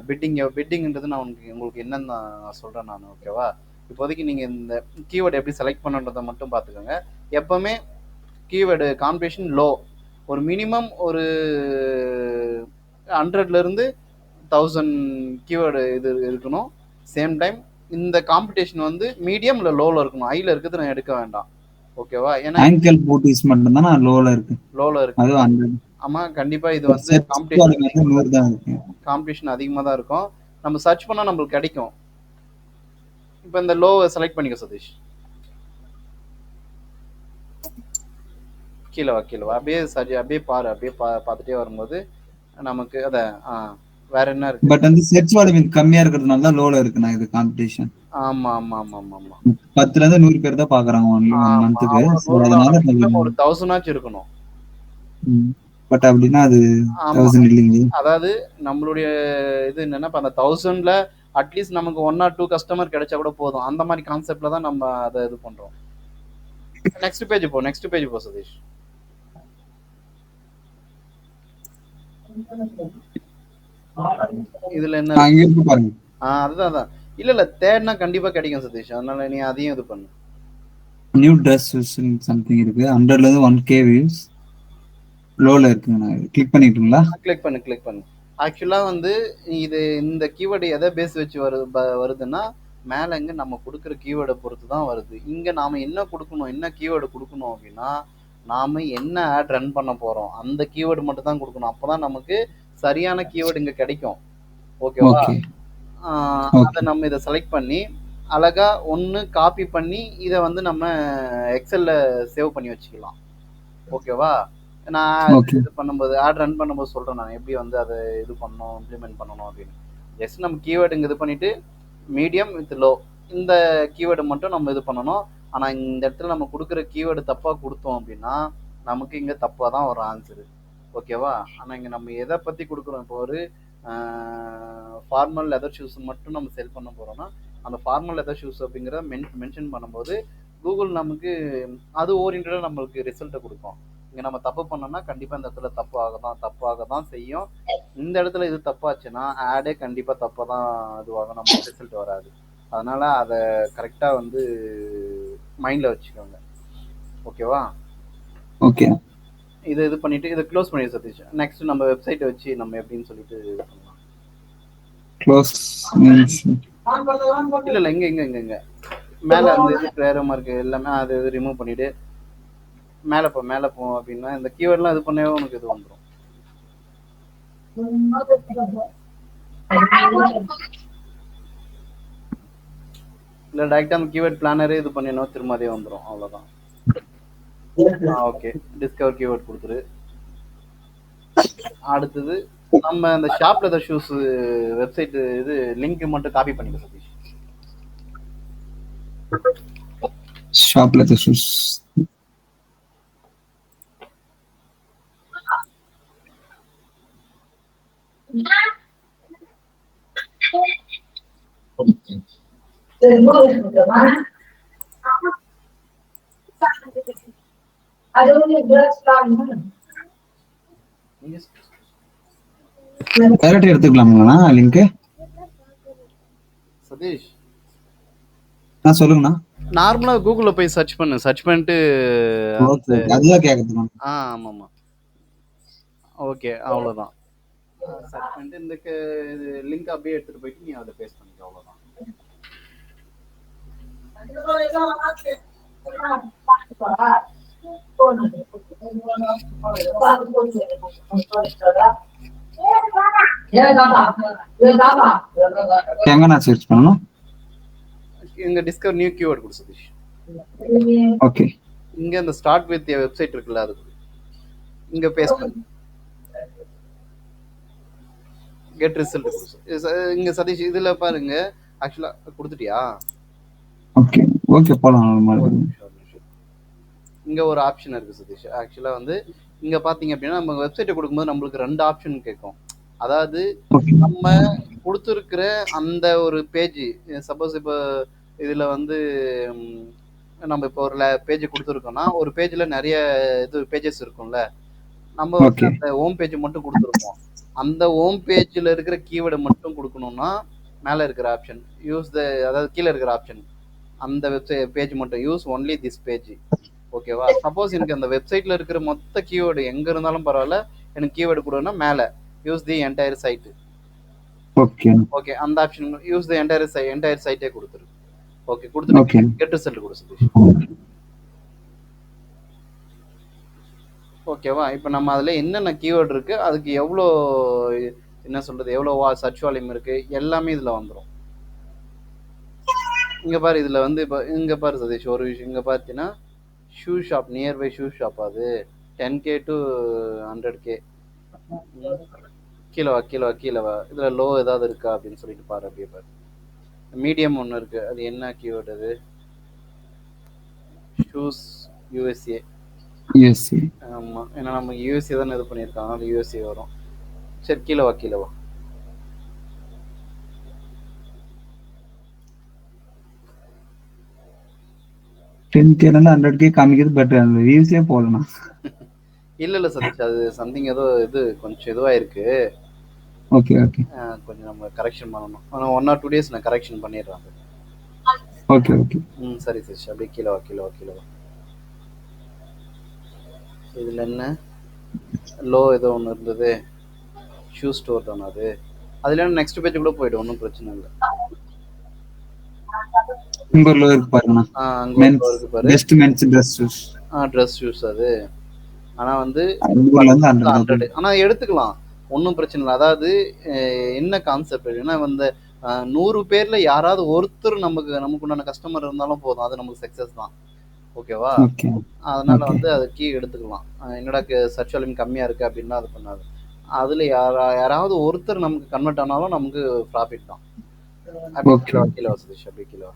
பிட்டிங்ன்றது நான் உங்களுக்கு என்னன்னு நான் சொல்கிறேன் நான். ஓகேவா? இப்போதைக்கு நீங்கள் இந்த கீவேர்டு எப்படி செலக்ட் பண்ணுன்றதை மட்டும் பார்த்துக்கோங்க. எப்போவுமே கீவேர்டு காம்படிஷன் லோ, ஒரு மினிமம் ஒரு 100லேருந்து 1000 கீவேர்டு இது இருக்கணும். சேம் டைம் இந்த காம்படிஷன் வந்து மீடியம் இல்லை லோவில் இருக்கணும். ஹையில் இருக்கிறது நான் எடுக்க வேண்டாம். ஓகேவா? ஏன்னா ஆங்கிள் பூட்டிஸ் மட்டும் தான் லோல இருக்கு. அது 100. ஆமா, கண்டிப்பா இது வந்து காம்படிஷன் அதிகமாக தான் இருக்கும். நம்ம சர்ச் பண்ணா நம்மளுக்கு கிடைக்கும். இப்போ இந்த லோவை செலக்ட் பண்ணிக்க சதீஷ். கீழே வா. அப்படியே பாரு. பார்த்துட்டே வரும்போது நமக்கு அத வேற என்ன இருக்கு? பட் அந்த சர்ச் வால்யூம் கம்மியா இருக்கிறதுனால தான் லோல இருக்குனா இது காம்படிஷன். ஆமா. 10ல இருந்து 100 பேர் தான் பாக்குறாங்க ஒன்லி ஒன் மந்த்க்கு. அதனால ஒரு 1000 ஆச்சு இருக்கணும். பட் அப்படினா அது 1000 இல்லைங்க. அதாவது நம்மளுடைய இது என்னன்னா அந்த 1000ல அட்லீஸ்ட் நமக்கு 1 or 2 கஸ்டமர் கிடைச்சா கூட போதும். அந்த மாதிரி கான்செப்ட்ல தான் நம்ம அதை இது பண்றோம். நெக்ஸ்ட் பேஜ் போ சதீஷ். இதுல என்ன அங்க இருக்கு பாருங்க. அதுதான். இல்ல தேடினா கண்டிப்பா கிடைக்கும் சதீஷ். அதனால நீ அதையும் இது பண்ணு. நியூ ட்ரெஸ் சம்திங் இருக்கு. 100ல இருந்து 1K வியூஸ் லோல இருக்குங்க. கிளிக் பண்ணிட்டீங்களா? கிளிக் பண்ணு. ஆக்சுவலா வந்து இது இந்த கீவேர்டு எதை பேஸ் வச்சு வருதுன்னா மேல இங்க நம்ம கொடுக்குற கீவேர்டை பொறுத்து தான் வருது. இங்க நாம என்ன கொடுக்கணும், என்ன கீவேர்டு கொடுக்கணும் அப்படின்னா நாம என்ன ஆட் ரன் பண்ண போறோம் அந்த கீவேர்டு மட்டும் தான் கொடுக்கணும். அப்பதான் நமக்கு சரியான கீவேர்டு இங்க கிடைக்கும். ஓகேவா? அதை நம்ம இதை செலக்ட் பண்ணி அழகா ஒன்று காப்பி பண்ணி இதை வந்து நம்ம எக்ஸல்ல சேவ் பண்ணி வச்சுக்கலாம். ஓகேவா? நான் இது பண்ணும்போது ஆட் ரன் பண்ணும்போது சொல்றேன் நான் எப்படி வந்து அதை இது பண்ணணும், இம்ப்ளிமெண்ட் பண்ணணும் அப்படின்னு. ஜஸ்ட் நம்ம கீவேர்டு இது பண்ணிட்டு மீடியம் வித் லோ இந்த கீவேர்டு மட்டும் நம்ம இது பண்ணணும். ஆனால் இந்த இடத்துல நம்ம கொடுக்குற கீவேர்டு தப்பாக கொடுத்தோம் அப்படின்னா நமக்கு இங்கே தப்பாக தான் வரும் ஆன்சரு. ஓகேவா? ஆனால் இங்கே நம்ம எதை பற்றி கொடுக்குறோம், இப்போ ஒரு ஃபார்மல் லெதர் ஷூஸ் மட்டும் நம்ம செல் பண்ண போகிறோம்னா அந்த ஃபார்மல் லெதர் ஷூஸ் அப்படிங்கிறத மென்ஷன் பண்ணும்போது கூகுள் நமக்கு அது ஓரியன்டாக நம்மளுக்கு ரிசல்ட்டை கொடுக்கும். இங்கே நம்ம தப்பு பண்ணோம்னா கண்டிப்பாக இந்த இடத்துல தப்பாக தான் செய்யும். இந்த இடத்துல இது தப்பாச்சுன்னா ஆடே கண்டிப்பாக தப்பாக தான் இதுவாக நமக்கு ரிசல்ட் வராது. அதனால் அதை கரெக்டாக வந்து மைண்டில் வச்சுக்கோங்க. ஓகேவா? ஓகே, இது பண்ணிவிட்டு இதை க்ளோஸ் பண்ணி சதீஷ். நெக்ஸ்ட் நம்ம வெப்சைட்டை வச்சு நம்ம எப்படின்னு சொல்லிட்டு இது பண்ணலாம். க்ளோஸ் இல்லை இங்கே மேலே அந்த இது கிளியரமாக இருக்குது எல்லாமே, அது இது ரிமூவ் பண்ணிவிட்டு மேலே போ அப்படின்னா இந்த கீவேர்ட்லாம் இது பண்ணவே உனக்கு இது வந்துடும். இல்லை டைரெக்டாக அந்த கீவேர்ட் பிளானரே இது பண்ணிடணும், திரும்ப அதே வந்துடும். அவ்வளோதான். ஓகே, டிஸ்கவர் கீவேர்ட் கொடுத்துரு. அடுத்தது நம்ம இந்த ஷாப் லெதர் ஷூஸ் வெப்சைட் இது லிங்க் மட்டும் காப்பி பண்ணிக்க சதீஷ். ஷாப் லெதர் ஷூஸ் டைரக்டா எடுத்துக்கலாங்களா லிங்க்? சதீஷ் சொல்லுங்கண்ணா. நார்மலா கூகுள்ல போய் சர்ச் பண்ணிட்டு அதுதான் கேக்குதுண்ணா. ஆமாமா, ஓகே, அவ்வளவுதான். சர்ச் பண்ணிட்டு இந்த லிங்க் அப்படியே எடுத்துட்டு போயிட்டு நீ அதை பேஸ்ட் பண்ணிக்க, அவ்வளவுதான். எங்கண்ணா சர்ச் பண்ணணும்? இங்க டிஸ்கவர் நியூ கீவேர்ட் கொடு சதீஷ். ஓகே, இங்க இந்த ஸ்டார்ட் வித் வெப்சைட் இருக்குல்ல, அது இங்க பேஸ்ட் பண்ணு. கெட் ரிசல்ட் இங்க சதீஷ் இதுல பாருங்க. ஆக்சுவலா கொடுத்துட்டியா? ஓகே ஓகே, போலாம். இங்க ஒரு ஆப்ஷன் இருக்கு சதீஷ். ஆக்சுவலா வந்து இங்க பாத்தீங்க அப்படின்னா நம்ம வெப்சைட்டை கொடுக்கும்போது நம்மளுக்கு 2 ஆப்ஷன் கேட்கும். அதாவது நம்ம கொடுத்துருக்கிற அந்த ஒரு பேஜ், சப்போஸ் இப்போ இதுல வந்து நம்ம இப்போ ஒரு பேஜ் கொடுத்துருக்கோம்னா ஒரு பேஜ்ல நிறைய இது பேஜஸ் இருக்கும்ல, நம்ம அந்த ஹோம் பேஜ் மட்டும் கொடுத்துருப்போம். அந்த ஹோம் பேஜ்ல இருக்கிற கீவேர்டை மட்டும் கொடுக்கணும்னா மேல இருக்கிற ஆப்ஷன் யூஸ் த, அதாவது கீழே இருக்கிற ஆப்ஷன் அந்த வெப்சைட் பேஜ் மட்டும் யூஸ் ஒன்லி திஸ் பேஜ். ஓகேவா? சப்போஸ் எனக்கு அந்த வெப்சைட்ல இருக்கிற மொத்த கீவேர்டு எங்க இருந்தாலும் பரவாயில்ல, எனக்கு கீவேர்டு கொடுன்னா மேல use the entire site. Okay okay, அந்த ஆப்ஷன் யூஸ் தி என்டையர் சைட்டே கொடுத்துரு. ஓகே, கொடுத்துட்டு கெட் ரிசல்ட் கொடு சதீஷ். ஓகேவா? இப்போ நம்ம அதுல என்னென்ன கீவேர்டு இருக்கு, அதுக்கு எவ்வளோ என்ன சொல்றது, எவ்வளோ சர்ச் வால்யூம் இருக்கு, எல்லாமே இதுல வந்துடும். இங்க பாரு, இதுல வந்து இப்போ இங்க பாரு சதீஷ், ஒரு விஷயம் இங்க பார்த்தீங்கன்னா shoe shop, nearby shoe shop, அது 10K to 100K. கீழே வா. இதுல லோ ஏதாவது இருக்கா அப்படின்னு சொல்லிட்டு பாரு. அப்படியே பாரு, மீடியம் ஒன்று இருக்கு, அது என்ன கீவேர்டு? அது ஷூஸ் USA. ஆமா, ஏன்னா நம்ம USA தானே இது பண்ணியிருக்காங்க, அது USA வரும். சரி, கீழே வா. 10K 100K காமிக்குது, பட் அந்த வியூஸே போடலாம். இல்ல சதீஷ், அது சம்திங் ஏதோ இது கொஞ்சம் இதுவாயிருக்கு. ஓகே கொஞ்சம் நம்ம கரெக்ஷன் பண்ணணும். ஆனால் 1 or 2 days நான் கரெக்ஷன் பண்ணிடுறேன். ஓகே சரி சதீஷ், அப்படியே கீழே வா. இதுல என்ன லோ ஏதோ ஒன்று இருந்தது, ஷூ ஸ்டோர் தானே அது. அதுல நெக்ஸ்ட் பேஜ் கூட போயிடும், ஒன்றும் பிரச்சனை இல்லை. இங்க லோ இருக்கு பாருங்க. பெஸ்ட் மென்ஸ் ட்ரெஸ் ஷூஸ் அது. ஆனா வந்து 100, ஆனா எடுத்துக்கலாம், ஒன்றும் பிரச்சனை இல்லை. அதாவது என்ன கான்செப்ட் அப்படின்னா, வந்து 100 பேர்ல யாராவது ஒருத்தர் நமக்கு உண்டான கஸ்டமர் இருந்தாலும் போதும், அது நமக்கு சக்சஸ் தான். ஓகேவா? அதனால வந்து அது கீ எடுத்துக்கலாம். என்னடா சர்ச் வால்யூம் கம்மியா இருக்கு அப்படின்னா அது பண்ணாது. அதுல யாராவது ஒருத்தர் நமக்கு கன்வெர்ட் ஆனாலும் நமக்கு ப்ராஃபிட் தான். கீழே சதீஷ், அப்படியே கீழே.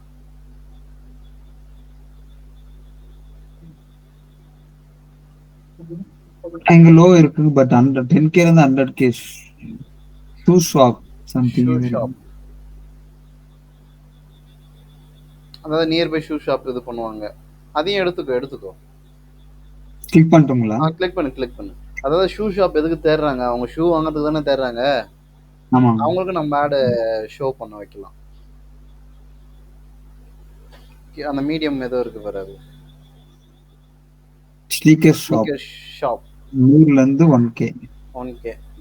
இங்க லோ இருக்கு பட் 10K இருந்து 100K shoe shop something shoe இது இருக்கு. ஷாப், அதாவது நியர்பை ஷூ ஷாப் இது பண்ணுவாங்க. அதையும் எடுத்துக்கோ. கிளிக் பண்ணிட்டோங்களா? கிளிக் பண்ணு. அதாவது ஷூ ஷாப் எதுக்கு தேடுறாங்க? அவங்க ஷூ வாங்குறதுக்கு தானே தேடுறாங்க. ஆமா. அவங்களுக்கு நம்ம ஆட் ஷோ பண்ண வைக்கலாம். அந்த மீடியம் ஏதோ இருக்கு பாரு, அது ஸ்னீக்கர் ஷாப் ஷாப் 100 ல இருந்து 1K.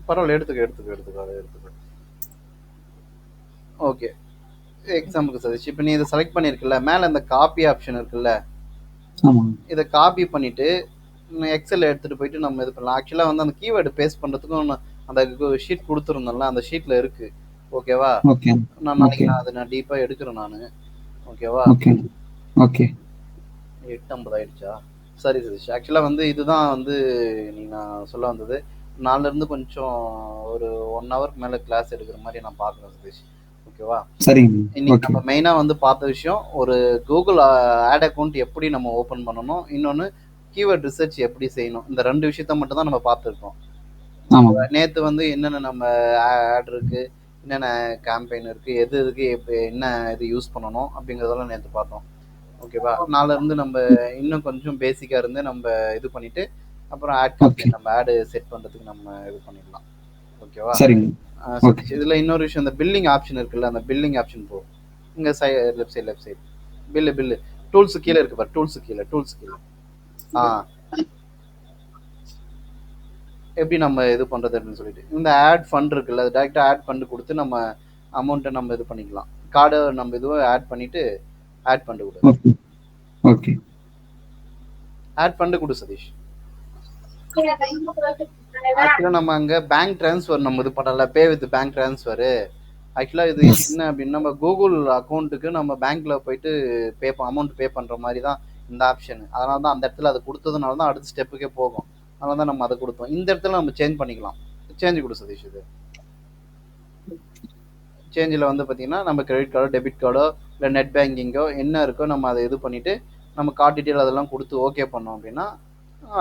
பரவாயில்ல, எடுத்துக்கோ. அதை எடுத்துக்கோ. ஓகே, எக்ஸாம்பிளுக்கு சதீஷ், இப்போ நீ இதை செலக்ட் பண்ணியிருக்கல, மேலே இந்த காப்பி ஆப்ஷன் இருக்குல்ல, ஆமா. இதை காப்பி பண்ணிட்டு எக்ஸல் எடுத்துட்டு போயிட்டு நம்ம இது பண்ணலாம். ஆக்சுவலாக வந்து அந்த கீவேர்டு பேஸ்ட் பண்ணுறதுக்கும் அந்த ஷீட் கொடுத்துருந்தோம்ல, அந்த ஷீட்டில் இருக்கு. ஓகேவா? ஓகே. நாளைக்கு நான் டீப்பாக எடுக்கிறேன் நான். ஓகேவா? ஓகே. 8:50 ஆயிடுச்சா? சரி சதீஷ், ஆக்சுவலாக வந்து இதுதான் வந்து நான் சொல்ல வந்தது. நாளிலேருந்து கொஞ்சம் ஒரு 1 ஹவருக்கு மேலே கிளாஸ் எடுக்கிற மாதிரி நான் பார்க்குறேன் சதீஷ். ஓகேவா? சரிங்க. இன்னைக்கு நம்ம மெயினாக வந்து பார்த்த விஷயம், ஒரு கூகுள் ஆட் அக்கௌண்ட் எப்படி நம்ம ஓப்பன் பண்ணணும், இன்னொன்று கீவேர்ட் ரிசர்ச் எப்படி செய்யணும். இந்த 2 விஷயத்த மட்டும் தான் நம்ம பார்த்துருக்கோம். நேற்று வந்து என்னென்ன நம்ம ஆட் இருக்கு, என்னென்ன கேம்பெயின் இருக்கு, எதுக்கு என்ன இது யூஸ் பண்ணணும் அப்படிங்கிறதெல்லாம் நேற்று பார்த்தோம். ஓகேவா? நாளிலேருந்து நம்ம இன்னும் கொஞ்சம் பேசிக்காக இருந்து நம்ம இது பண்ணிட்டு அப்புறம் ஆட் கேம்பெயின் நம்ம ஆடு செட் பண்ணுறதுக்கு நம்ம இது பண்ணிடலாம். ஓகேவா? இதுல இன்னொரு விஷயம், இந்த பில்லிங் ஆப்ஷன் இருக்குல்ல, அந்த பில்லிங் ஆப்ஷன் போ. இங்க லெஃப்ட் சைடு பில்லு டூல்ஸ் கீழே இருக்கு பாரு, டூல்ஸ் கீழே எப்படி நம்ம இது பண்றது அப்படின்னு சொல்லிட்டு இந்த ஆட் ஃபண்ட் இருக்குல்ல, அது டைரக்டா ஆட் ஃபண்ட் கொடுத்து நம்ம அமௌண்ட்டை நம்ம இது பண்ணிக்கலாம். கார்டை நம்ம இதுவும் ஆட் பண்ணிட்டு ஆட் ஃபண்ட் கொடு. ஓகே, ஆட் ஃபண்ட் கொடு சதீஷ். ஆக்சுவலாக நம்ம அங்கே பேங்க் ட்ரான்ஸ்ஃபர் நம்ம இது பண்ணல, பே வித் பேங்க் ட்ரான்ஸ்ஃபரு. ஆக்சுவலாக இது என்ன அப்படின்னா, நம்ம கூகுள் அக்கௌண்ட்டுக்கு நம்ம பேங்க்ல போயிட்டு அமௌண்ட் பே பண்ணுற மாதிரி தான் இந்த ஆப்ஷன். அதனால தான் அந்த இடத்துல அதை கொடுத்ததுனால தான் அடுத்த ஸ்டெப்புக்கே போகும். அதனால தான் நம்ம அதை கொடுத்தோம். இந்த இடத்துல நம்ம சேஞ்ச் பண்ணிக்கலாம். சேஞ்ச் கொடு சதீஷ். இது சேஞ்சில் வந்து பார்த்தீங்கன்னா நம்ம கிரெடிட் கார்டோ டெபிட் கார்டோ இல்லை நெட் பேங்கிங்கோ என்ன இருக்கோ நம்ம அதை இது பண்ணிவிட்டு நம்ம கார்டு டீட்டெயில் அதெல்லாம் கொடுத்து ஓகே பண்ணோம் அப்படின்னா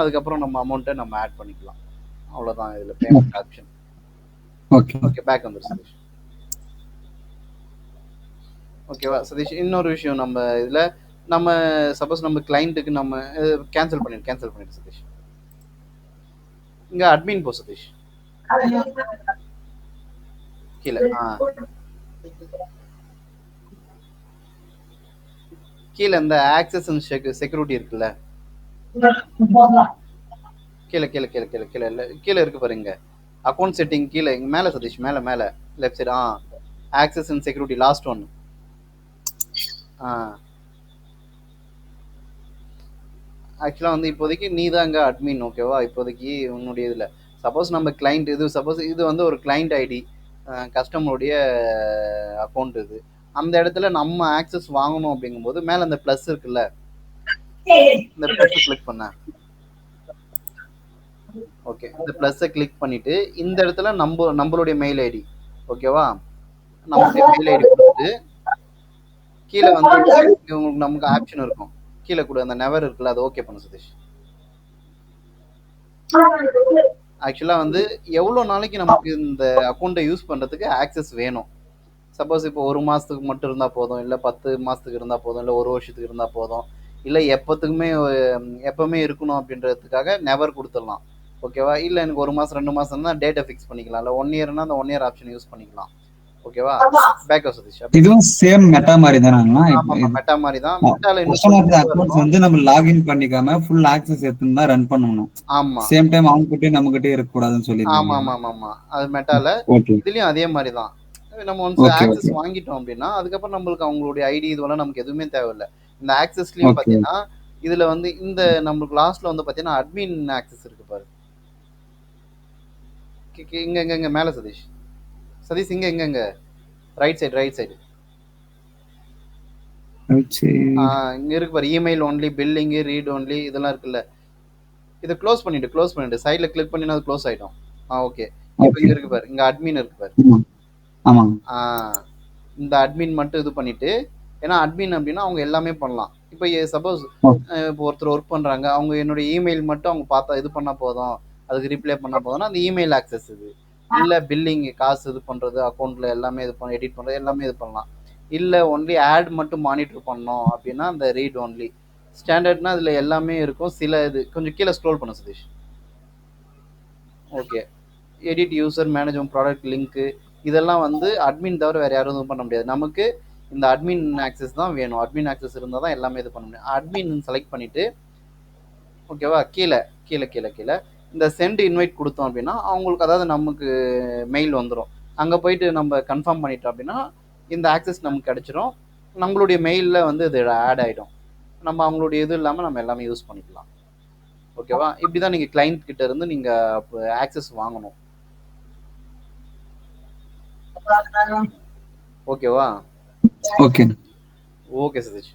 அதுக்கப்புறம் நம்ம அமௌண்ட்டை நம்ம ஆட் பண்ணிக்கலாம். அவ்வளோதான் இதில் பேமெண்ட் ஆப்ஷன். ஓகே, பேக் வந்துடும் சதீஷ். ஓகேவா சதீஷ்? இன்னொரு விஷயம், நம்ம இதில் நம்ம சப்போஸ் நம்ம கிளைண்ட்டுக்கு நம்ம கேன்சல் பண்ணிட்டு சதீஷ், இங்கே அட்மின் போ சதீஷ். கீழே கீழே இந்த ஆக்சஸ் அண்ட் செக்யூரிட்டி இருக்குல்ல, கீழே இருக்கு பாருங்க, அக்கௌண்ட் செட்டிங் கீழே மேலே சதீஷ், மேலே left side access and security last one. ஆக்சுவலாக வந்து இப்போதைக்கு நீ தான் அங்கே அட்மின். ஓகேவா? இப்போதைக்கு உன்னுடைய இதில் சப்போஸ் நம்ம கிளைண்ட் இது வந்து ஒரு கிளைண்ட் ஐடி, கஸ்டமருடைய அக்கௌண்ட் இது. அந்த இடத்துல நம்ம ஆக்சஸ் வாங்கணும் அப்படிங்கும்போது மேலே அந்த ப்ளஸ் இருக்குல்ல, இந்த ப்ளஸ் கிளிக் பண்ண. ஓகே, இந்த ப்ளஸ்ஸை கிளிக் பண்ணிட்டு இந்த இடத்துல நம்மளுடைய மெயில் ஐடி. ஓகேவா? நம்மளுடைய மெயில் ஐடி கொடுத்து கீழே வந்து உங்களுக்கு நமக்கு ஆப்ஷன் இருக்கும், கீழே கூட அந்த நெவர் இருக்குல்ல, அது ஓகே பண்ணு சதீஷ். ஆக்சுவலாக வந்து எவ்வளோ நாளைக்கு நமக்கு இந்த அக்கௌண்ட்டை யூஸ் பண்ணுறதுக்கு ஆக்சஸ் வேணும். சப்போஸ் இப்போ 1 மாதத்துக்கு மட்டும் இருந்தால் போதும், இல்லை 10 மாதத்துக்கு இருந்தால் போதும், இல்லை 1 வருஷத்துக்கு இருந்தால் போதும், இல்லை எப்பவுமே இருக்கணும் அப்படின்றதுக்காக நெவர் கொடுத்துடலாம். ஓகேவா? இல்லை எனக்கு 1 மாதம் 2 மாதம் தான் டேட்டை ஃபிக்ஸ் பண்ணிக்கலாம், இல்லை 1 இயர்னா அந்த 1 இயர் ஆப்ஷன் யூஸ் பண்ணிக்கலாம். ஓகேவா? பேக்கப் சதீஷ். இதுவும் சேம் மெட்டா மாதிரி தானா? ஆமா, மெட்டா மாதிரி தான். மெட்டால அக்கவுண்ட்ஸ் வந்து நம்ம லாகின் பண்ணிக்காம ஃபுல் ஆக்சஸ் எடுத்து தான் ரன் பண்ணனும். ஆமா, சேம் டைம் அவங்க கிட்ட நம்ம கிட்ட இருக்க கூடாதுன்னு சொல்லிருக்காங்க. ஆமா, அது மெட்டால. இதுலயும் அதே மாதிரி தான். நம்ம ஒன்ஸ் ஆக்சஸ் வாங்கிட்டோம் அப்படின்னா அதுக்கப்புறம் நம்மளுக்கு அவங்களுடைய ஐடி இதுவெல்லாம் நமக்கு எதுவுமே தேவையில்லை. இந்த ஆக்சஸ்லயும் பாத்தீங்கன்னா இதுல வந்து இந்த நம்மளுக்கு லாஸ்ட்ல வந்து பாத்தீங்கன்னா அட்மின் ஆக்சஸ் இருக்கு பாரு, இங்க மேல சதீஷ், இங்க ரைட் சைடு இங்க இருக்கு பாரு, email only, billing, read only, இதெல்லாம் இருக்குல்ல. இதை க்ளோஸ் பண்ணிட்டு சைடுல கிளிக் பண்ணினா அது க்ளோஸ் ஆயிடும். ஓகே, இப்போ இங்க இருக்கு பாரு, இங்க அட்மின் இருக்கு பாரு. ஆமா, இந்த அட்மின் மட்டும் இது பண்ணிட்டு, ஏன்னா அட்மின் அப்படின்னா அவங்க எல்லாமே பண்ணலாம். இப்போ சப்போஸ் ஓ, இப்போ ஒருத்தர் ஒர்க் பண்ணுறாங்க, அவங்க என்னுடைய இமெயில் மட்டும் அவங்க பார்த்தா இது பண்ணால் போதும், அதுக்கு ரிப்ளை பண்ணால் போதும்னா அந்த இமெயில் ஆக்சஸ் இது. இல்லை பில்லிங் காசு இது பண்ணுறது, அக்கௌண்ட்டில் எல்லாமே இது பண்ண எடிட் பண்ணுறது எல்லாமே இது பண்ணலாம். இல்லை ஒன்லி ஆட் மட்டும் மானிட்டர் பண்ணோம் அப்படின்னா அந்த ரீட் ஒன்லி. ஸ்டாண்டர்ட்னா அதில் எல்லாமே இருக்கும். சில இது கொஞ்சம் கீழே ஸ்க்ரோல் பண்ண Sathish. Okay, edit user management product link இதெல்லாம் வந்து அட்மின் தவிர வேறு யாரும் இதுவும் பண்ண முடியாது. நமக்கு இந்த அட்மின் ஆக்சஸ் தான் வேணும். அட்மின் ஆக்சஸ் இருந்தால் தான் எல்லாமே இது பண்ண முடியும். அட்மின் செலக்ட் பண்ணிவிட்டு ஓகேவா, கீழே கீழே கீழே கீழே இந்த சென்ட் இன்வைட் கொடுத்தோம் அப்படின்னா அவங்களுக்கு, அதாவது நமக்கு மெயில் வந்துடும். அங்கே போயிட்டு நம்ம கன்ஃபார்ம் பண்ணிட்டோம் அப்படின்னா இந்த ஆக்சஸ் நமக்கு கிடச்சிரும். நம்மளுடைய மெயிலில் வந்து இது ஆட் ஆகிடும். நம்ம அவங்களுடைய இது இல்லாமல் நம்ம எல்லாமே யூஸ் பண்ணிக்கலாம். ஓகேவா, இப்படி தான் நீங்கள் கிளைண்ட் கிட்ட இருந்து நீங்கள் ஆக்சஸ் வாங்கணும். ஓகேவா? ஓகே ஓகே சதீஷ்,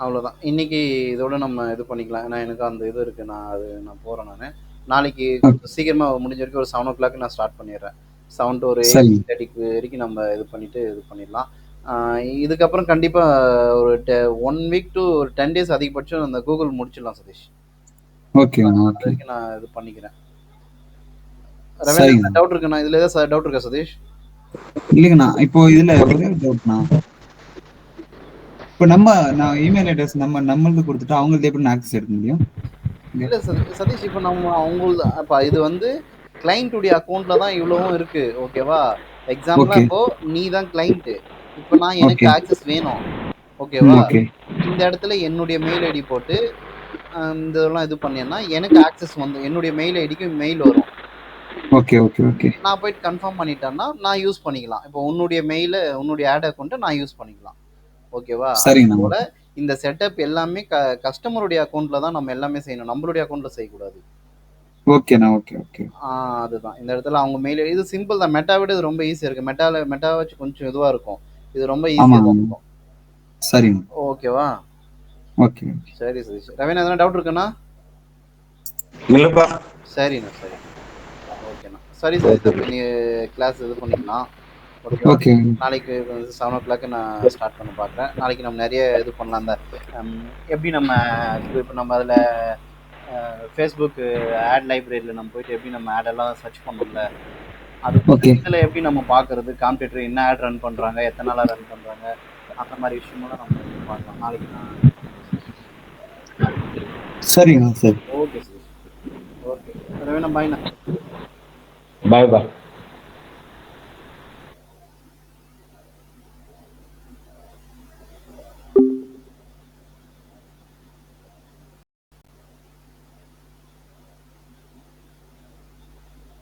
அவ்வளோதான் இன்னைக்கு. இதோட நம்ம இது பண்ணிக்கலாம். ஏன்னா எனக்கு அந்த இது இருக்குது, நான் போகிறேன். நான் நாளைக்கு சீக்கிரமாக முடிஞ்ச வரைக்கும் ஒரு 7 o'clock நான் ஸ்டார்ட் பண்ணிடுறேன். 7 to ஒரு 8:30 வரைக்கும் நம்ம இது பண்ணிவிட்டு இது பண்ணிடலாம். இதுக்கப்புறம் கண்டிப்பாக ஒரு 1 week to ஒரு 10 days அதிகபட்சம் அந்த கூகுள் முடிச்சிடலாம் சதீஷ். ஓகே அது வரைக்கும் நான் இது பண்ணிக்கிறேன். ரவீந்திரன் டவுட் இருக்குண்ணா, இதில் ஏதாவது டவுட் இருக்கா சதீஷ்? இல்லைங்கண்ணா, இப்போ இதுல ஒரே டவுட்ண்ணா. இப்போ நான் இமெயில் அட்ரஸ் நம்மளுக்கு கொடுத்துட்டு அவங்களுக்கு எப்படி ஆக்சஸ் எடுக்க முடியும்? இல்லை சதீஷ், இப்போ நம்ம அவங்களது இப்போ இது வந்து கிளைண்ட்டுடைய அக்கௌண்ட்டில் தான் இவ்வளவும் இருக்குது. ஓகேவா, எக்ஸாம்பிளாக இப்போ நீ தான் கிளைண்ட்டு, இப்போ நான் எனக்கு ஆக்சஸ் வேணும். ஓகேவா, இந்த இடத்துல என்னுடைய மெயில் ஐடி போட்டு இந்த இதெல்லாம் இது பண்ணேன்னா எனக்கு ஆக்சஸ் வந்து என்னுடைய மெயில் ஐடிக்கு மெயில் வரும். ஓகே ஓகே ஓகே, நான் போயிட்டு கன்ஃபார்ம் பண்ணிட்டேன்னா நான் யூஸ் பண்ணிக்கலாம். இப்போ உன்னுடைய மெயில உன்னுடைய ஆட் அக்கௌண்ட்டை நான் யூஸ் பண்ணிக்கலாம். ஓகேவா, அதோட இந்த செட்டப் எல்லாமே கஸ்டமருடைய அக்கௌண்ட்ல தான் நம்ம எல்லாமே செய்யணும், நம்மளுடைய அக்கௌண்ட்ல செய்யக்கூடாது. ஓகேண்ணா, ஓகே ஓகே. அதுதான் இந்த இடத்துல அவங்க மெயில், இது சிம்பிள் தான். மெட்டா விட இது ரொம்ப ஈஸியா இருக்கு. மெட்டா வச்சு கொஞ்சம் இதுவா இருக்கும், இது ரொம்ப ஈஸியா தான் இருக்கும். சரிங்க, ஓகேவா? ஓகே, சரி சதீஷ். ரவீனா, எதனா டவுட் இருக்குண்ணா? இல்லப்பா. சரிண்ணா, சரி, ஓகேண்ணா. சரி சதீஷ், நீ கிளாஸ் இது பண்ணிக்கலாம். ஓகே, நாளைக்கு 7 o'clock நான் ஸ்டார்ட் பண்ண பார்க்குறேன். நாளைக்கு நம்ம நிறைய இது பண்ணலாம். அந்த எப்படி நம்ம இப்போ நம்ம அதில் ஃபேஸ்புக் ஆட் லைப்ரரியில் நம்ம போயிட்டு எப்படி நம்ம ஆடெல்லாம் சர்ச் பண்ணோம்ல, அது இதில் எப்படி நம்ம பார்க்குறது, காம்படிட்டர் என்ன ஆட் ரன் பண்ணுறாங்க, எத்தனை நாளாக ரன் பண்ணுறாங்க, அந்த மாதிரி விஷயமெல்லாம் நம்ம பார்க்கலாம் நாளைக்கு. சரிங்க, சரி, ஓகே சார், ஓகே ரவீனா, பாய்ண்ணா. பாய் பாய்.